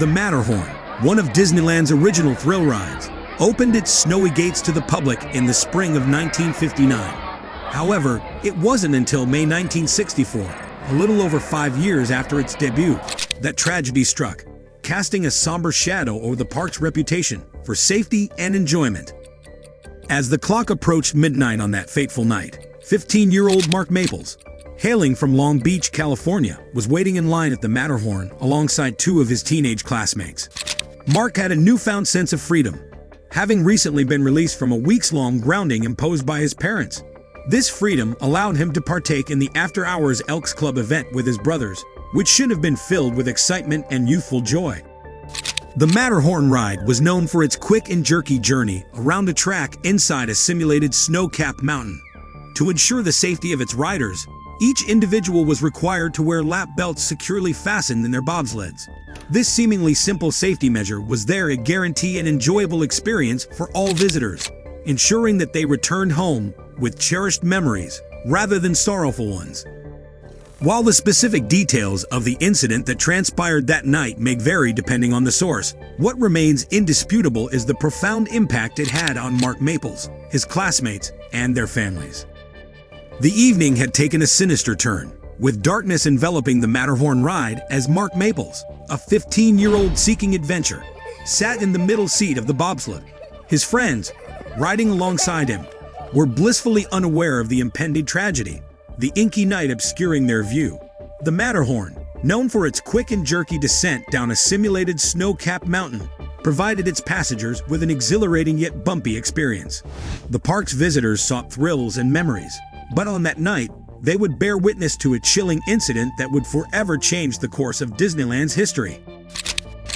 The Matterhorn, one of Disneyland's original thrill rides, opened its snowy gates to the public in the spring of 1959. However, it wasn't until May 1964, a little over 5 years after its debut, that tragedy struck, casting a somber shadow over the park's reputation for safety and enjoyment. As the clock approached midnight on that fateful night, 15-year-old Mark Maples, hailing from Long Beach, California, was waiting in line at the Matterhorn alongside 2 of his teenage classmates. Mark had a newfound sense of freedom, having recently been released from a weeks-long grounding imposed by his parents. This freedom allowed him to partake in the after-hours Elks Club event with his brothers, which should have been filled with excitement and youthful joy. The Matterhorn ride was known for its quick and jerky journey around a track inside a simulated snow-capped mountain. To ensure the safety of its riders, each individual was required to wear lap belts securely fastened in their bobsleds. This seemingly simple safety measure was there to guarantee an enjoyable experience for all visitors, ensuring that they returned home with cherished memories rather than sorrowful ones. While the specific details of the incident that transpired that night may vary depending on the source, what remains indisputable is the profound impact it had on Mark Maples, his classmates, and their families. The evening had taken a sinister turn, with darkness enveloping the Matterhorn ride as Mark Maples, a 15-year-old seeking adventure, sat in the middle seat of the bobsled. His friends, riding alongside him, were blissfully unaware of the impending tragedy, the inky night obscuring their view. The Matterhorn, known for its quick and jerky descent down a simulated snow-capped mountain, provided its passengers with an exhilarating yet bumpy experience. The park's visitors sought thrills and memories, but on that night, they would bear witness to a chilling incident that would forever change the course of Disneyland's history.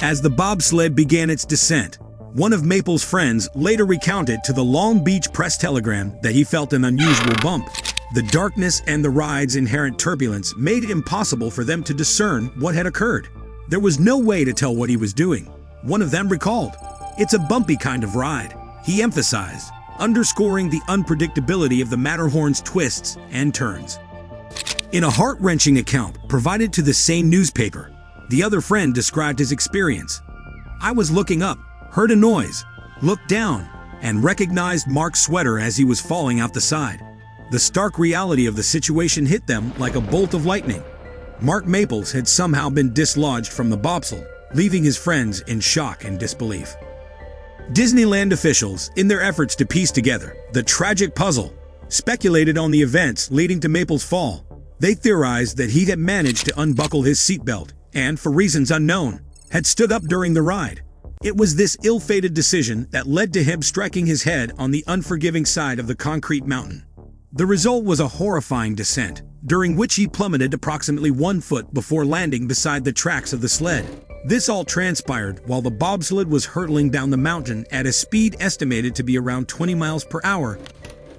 As the bobsled began its descent, one of Maples' friends later recounted to the Long Beach Press-Telegram that he felt an unusual bump. The darkness and the ride's inherent turbulence made it impossible for them to discern what had occurred. There was no way to tell what he was doing. One of them recalled, "It's a bumpy kind of ride," he emphasized, underscoring the unpredictability of the Matterhorn's twists and turns. In a heart-wrenching account provided to the same newspaper, the other friend described his experience. "I was looking up, heard a noise, looked down, and recognized Mark's sweater as he was falling out the side. The stark reality of the situation hit them like a bolt of lightning. Mark Maples had somehow been dislodged from the bobsled, leaving his friends in shock and disbelief." Disneyland officials, in their efforts to piece together the tragic puzzle, speculated on the events leading to Maples' fall. They theorized that he had managed to unbuckle his seatbelt and, for reasons unknown, had stood up during the ride. It was this ill-fated decision that led to him striking his head on the unforgiving side of the concrete mountain. The result was a horrifying descent, during which he plummeted approximately 1 foot before landing beside the tracks of the sled. This all transpired while the bobsled was hurtling down the mountain at a speed estimated to be around 20 miles per hour.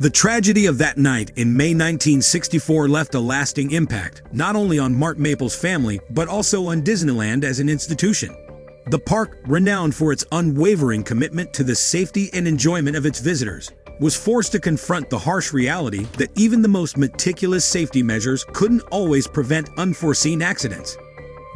The tragedy of that night in May 1964 left a lasting impact, not only on Mark Maples' family, but also on Disneyland as an institution. The park, renowned for its unwavering commitment to the safety and enjoyment of its visitors, was forced to confront the harsh reality that even the most meticulous safety measures couldn't always prevent unforeseen accidents.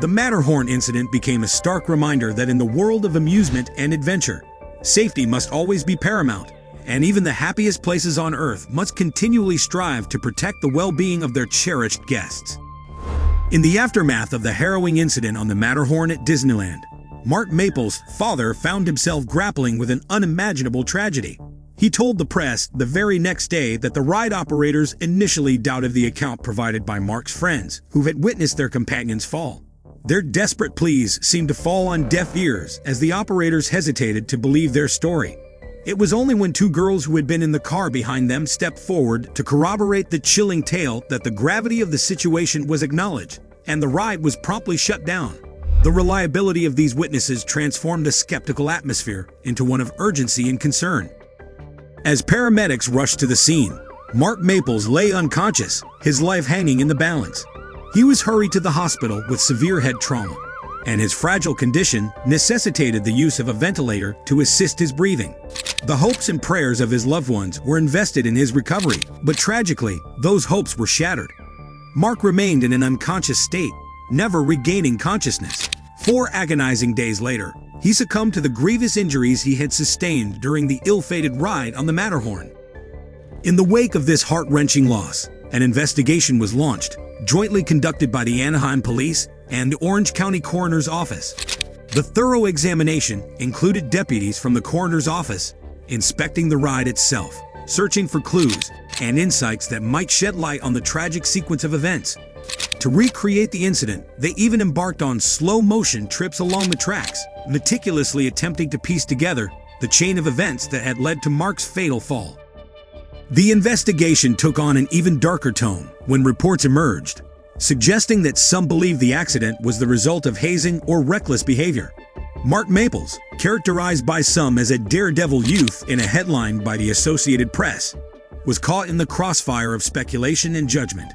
The Matterhorn incident became a stark reminder that in the world of amusement and adventure, safety must always be paramount, and even the happiest places on Earth must continually strive to protect the well-being of their cherished guests. In the aftermath of the harrowing incident on the Matterhorn at Disneyland, Mark Maples' father found himself grappling with an unimaginable tragedy. He told the press the very next day that the ride operators initially doubted the account provided by Mark's friends, who had witnessed their companion's fall. Their desperate pleas seemed to fall on deaf ears as the operators hesitated to believe their story. It was only when 2 girls who had been in the car behind them stepped forward to corroborate the chilling tale that the gravity of the situation was acknowledged, and the ride was promptly shut down. The reliability of these witnesses transformed a skeptical atmosphere into one of urgency and concern. As paramedics rushed to the scene, Mark Maples lay unconscious, his life hanging in the balance. He was hurried to the hospital with severe head trauma, and his fragile condition necessitated the use of a ventilator to assist his breathing. The hopes and prayers of his loved ones were invested in his recovery, but tragically, those hopes were shattered. Mark remained in an unconscious state, never regaining consciousness. 4 agonizing days later, he succumbed to the grievous injuries he had sustained during the ill-fated ride on the Matterhorn. In the wake of this heart-wrenching loss, an investigation was launched, jointly conducted by the Anaheim Police and the Orange County Coroner's Office. The thorough examination included deputies from the coroner's office inspecting the ride itself, searching for clues and insights that might shed light on the tragic sequence of events. To recreate the incident, they even embarked on slow-motion trips along the tracks, meticulously attempting to piece together the chain of events that had led to Mark's fatal fall. The investigation took on an even darker tone when reports emerged, suggesting that some believed the accident was the result of hazing or reckless behavior. Mark Maples, characterized by some as a daredevil youth in a headline by the Associated Press, was caught in the crossfire of speculation and judgment.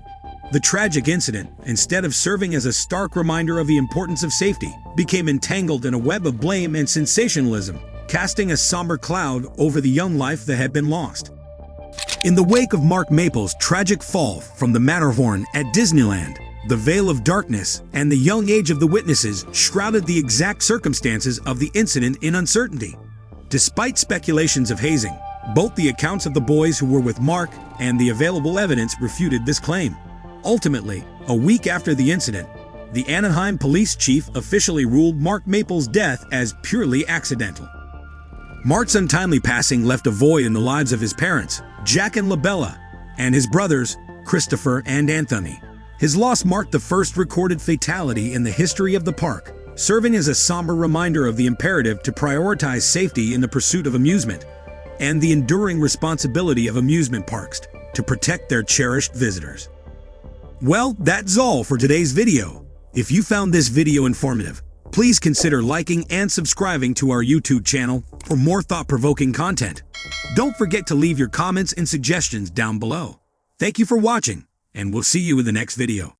The tragic incident, instead of serving as a stark reminder of the importance of safety, became entangled in a web of blame and sensationalism, casting a somber cloud over the young life that had been lost. In the wake of Mark Maples' tragic fall from the Matterhorn at Disneyland, the veil of darkness and the young age of the witnesses shrouded the exact circumstances of the incident in uncertainty. Despite speculations of hazing, both the accounts of the boys who were with Mark and the available evidence refuted this claim. Ultimately, a week after the incident, the Anaheim police chief officially ruled Mark Maples' death as purely accidental. Mark's untimely passing left a void in the lives of his parents, Jack and Labella, and his brothers, Christopher and Anthony. His loss marked the first recorded fatality in the history of the park, serving as a somber reminder of the imperative to prioritize safety in the pursuit of amusement, and the enduring responsibility of amusement parks to protect their cherished visitors. Well, that's all for today's video. If you found this video informative, please consider liking and subscribing to our YouTube channel for more thought-provoking content. Don't forget to leave your comments and suggestions down below. Thank you for watching, and we'll see you in the next video.